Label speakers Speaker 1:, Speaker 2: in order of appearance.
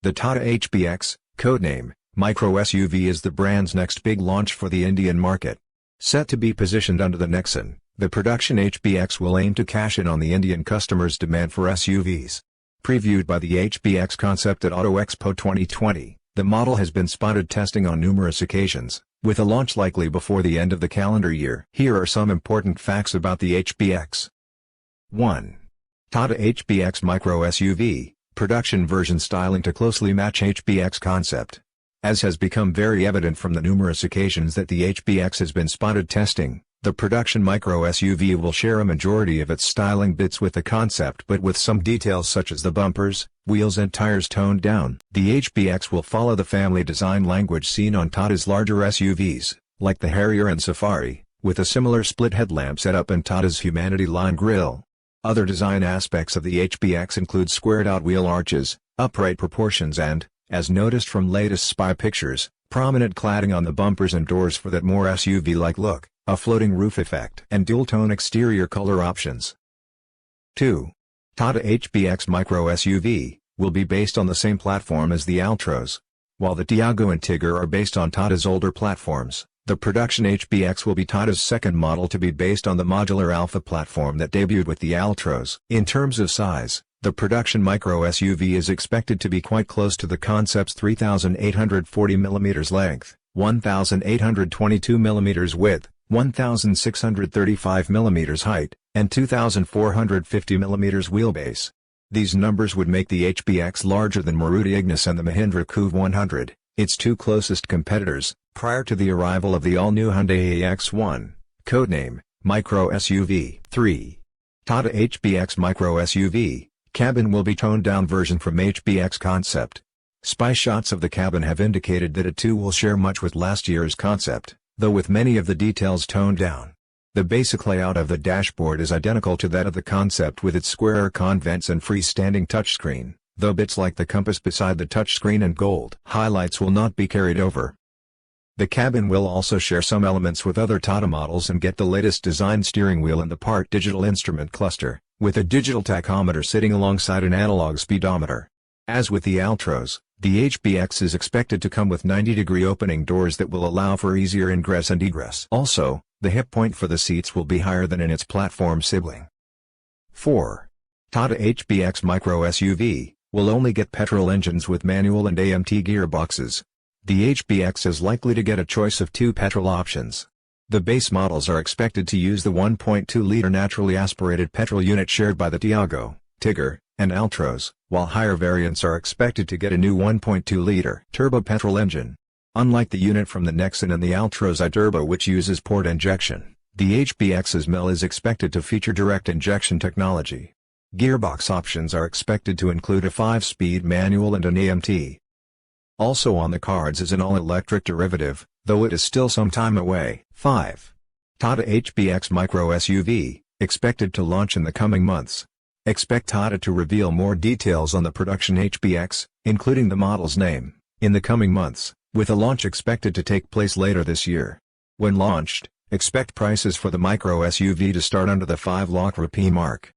Speaker 1: The Tata HBX, codename Micro SUV, is the brand's next big launch for the Indian market. Set to be positioned under the Nexon, the production HBX will aim to cash in on the Indian customers' demand for SUVs. Previewed by the HBX concept at Auto Expo 2020, the model has been spotted testing on numerous occasions, with a launch likely before the end of the calendar year. Here are some important facts about the HBX. 1. Tata HBX Micro SUV, production version styling to closely match HBX concept. As has become very evident from the numerous occasions that the HBX has been spotted testing, the production Micro SUV will share a majority of its styling bits with the concept, but with some details such as the bumpers, wheels and tires toned down. The HBX will follow the family design language seen on Tata's larger SUVs, like the Harrier and Safari, with a similar split headlamp setup and Tata's Humanity line grille. Other design aspects of the HBX include squared-out wheel arches, upright proportions and, as noticed from latest spy pictures, prominent cladding on the bumpers and doors for that more SUV-like look, a floating roof effect and dual-tone exterior color options. 2. Tata HBX Micro SUV will be based on the same platform as the Altros. While the Tiago and Tigger are based on Tata's older platforms, the production HBX will be Tata's second model to be based on the modular Alpha platform that debuted with the Altros. In terms of size, the production Micro SUV is expected to be quite close to the concept's 3,840mm length, 1,822mm width, 1,635mm height, and 2,450mm wheelbase. These numbers would make the HBX larger than Maruti Ignis and the Mahindra Cuv 100, its two closest competitors, prior to the arrival of the all-new Hyundai AX1, codename Micro SUV. 3. Tata HBX Micro SUV, cabin will be toned-down version from HBX concept. Spy shots of the cabin have indicated that it too will share much with last year's concept, though with many of the details toned down. The basic layout of the dashboard is identical to that of the concept with its square aircon vents and freestanding touchscreen, though bits like the compass beside the touchscreen and gold highlights will not be carried over. The cabin will also share some elements with other Tata models and get the latest design steering wheel and the part digital instrument cluster, with a digital tachometer sitting alongside an analog speedometer. As with the Altros, the HBX is expected to come with 90-degree opening doors that will allow for easier ingress and egress. Also, the hip point for the seats will be higher than in its platform sibling. 4. Tata HBX Micro SUV will only get petrol engines with manual and AMT gearboxes. The HBX is likely to get a choice of two petrol options. The base models are expected to use the 1.2-liter naturally aspirated petrol unit shared by the Tiago, Tigger, and Altros, while higher variants are expected to get a new 1.2-liter turbo petrol engine. Unlike the unit from the Nexon and the Altros iTurbo, which uses port injection, the HBX's MIL is expected to feature direct injection technology. Gearbox options are expected to include a 5-speed manual and an AMT. Also on the cards is an all-electric derivative, though it is still some time away. 5. Tata HBX Micro SUV, expected to launch in the coming months. Expect Tata to reveal more details on the production HBX, including the model's name, in the coming months, with a launch expected to take place later this year. When launched, expect prices for the Micro SUV to start under the 5 lakh rupee mark.